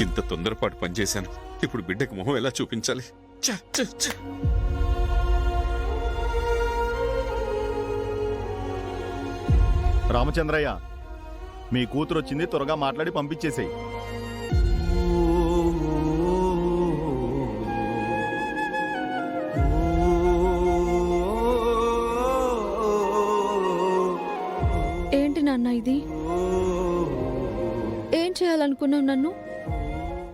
ఇంత తొందరపాటు పనిచేశాను. ఇప్పుడు బిడ్డకి మొహం ఎలా చూపించాలి? ఛ, ఛ, ఛ. రామచంద్రయ్య, మీ కూతురు వచ్చింది, త్వరగా మాట్లాడి పంపించేసేయి. ఏంటి నాన్న ఇది? ఏం చేయాలనుకున్నావు నన్ను?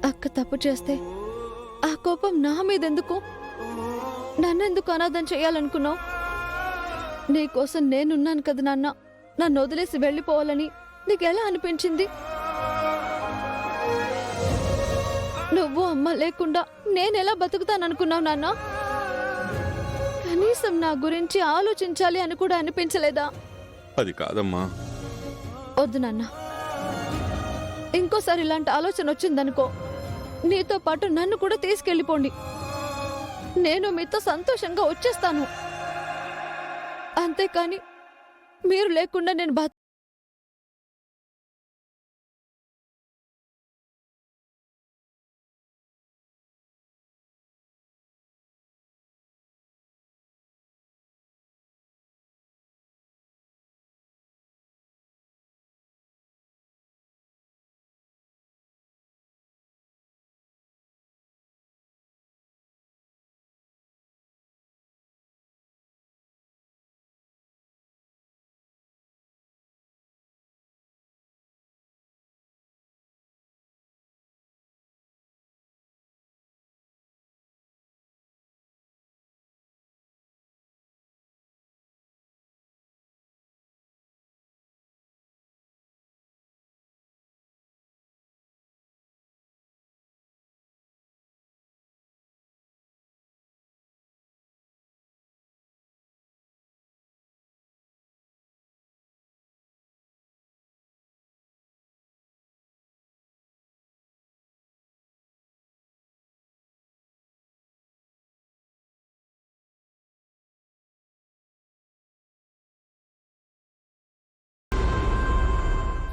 అక్క తప్పు చేస్తే ఆ కోపం నా మీదెందుకు? నన్నెందుకు అనాథం చేయాలనుకున్నావు? నీకోసం నేనున్నాను కదా నాన్న. నన్ను వదిలేసి వెళ్ళిపోవాలని నీకెలా అనిపించింది? నువ్వు అమ్మ లేకుండా నేనెలా బతుకుతాననుకున్నావు నాన్న? కనీసం నా గురించి ఆలోచించాలి అని కూడా అనిపించలేదా? అది కాదమ్మా. వద్దు నాన్న, ఇంకోసారి ఇలాంటి ఆలోచన వచ్చిందనుకో, నీతో పాటు నన్ను కూడా తీసుకెళ్ళిపోండి. నేను మీతో సంతోషంగా వచ్చేస్తాను. అంతేకాని మీరు లేకుండా నేను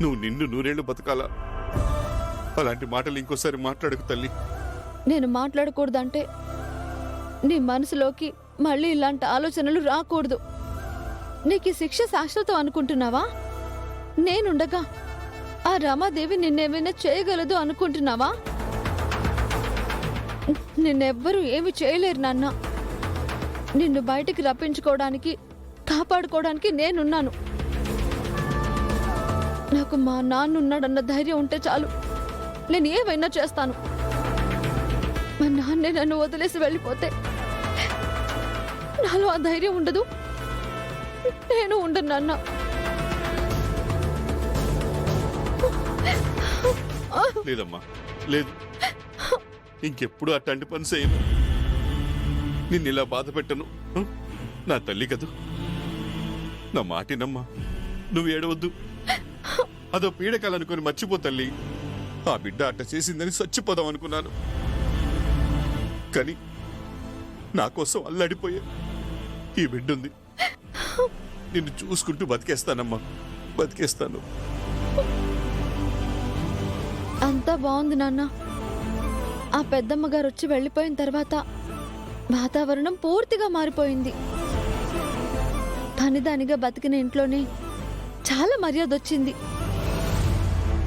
నువ్వు నిన్ను నూరేళ్లు బతకాలా? అలాంటి మాటలు ఇంకోసారి మాట్లాడకు తల్లి. నేను మాట్లాడకూడదంటే నీ మనసులోకి మళ్ళీ ఇలాంటి ఆలోచనలు రాకూడదు. నీకు ఈ శిక్ష శాశ్వతం అనుకుంటున్నావా? నేనుండగా ఆ రమాదేవి నిన్నేమైనా చేయగలదు అనుకుంటున్నావా? నిన్నెవ్వరూ ఏమి చేయలేరు నాన్న. నిన్ను బయటికి రప్పించుకోవడానికి, కాపాడుకోవడానికి నేనున్నాను. నాకు మా నాన్నున్నాడన్న ధైర్యం ఉంటే చాలు, నేను ఏమైనా చేస్తాను. మా నాన్నే నన్ను వదిలేసి వెళ్ళిపోతే నాలో ఆ ధైర్యం ఉండదు. నేను ఉండను నాన్న. లేదమ్మా, లేదు. ఇంకెప్పుడు అట్లాంటి పని చేయను. నిన్ను ఇలా బాధ పెట్టను. నా తల్లి కదూ. నా మాటినమ్మా. నువ్వు ఏడవద్దు. అదో పీడకాలనుకొని మర్చిపో తల్లి. ఆ బిడ్డ అట్ట చేసిందని చచ్చిపోదాం అనుకున్నాను, కానీ నా కోసం అల్లాడిపోయే ఈ బిడ్డ ఉంది. నిన్ను చూసుకుంటూ బతికేస్తానమ్మా, బతికేస్తాను. అంతా బాగుంది నాన్న. ఆ పెద్దమ్మ గారు వచ్చి వెళ్ళిపోయిన తర్వాత వాతావరణం పూర్తిగా మారిపోయింది. పనిదానిగా బతికిన ఇంట్లోనే చాలా మర్యాద వచ్చింది.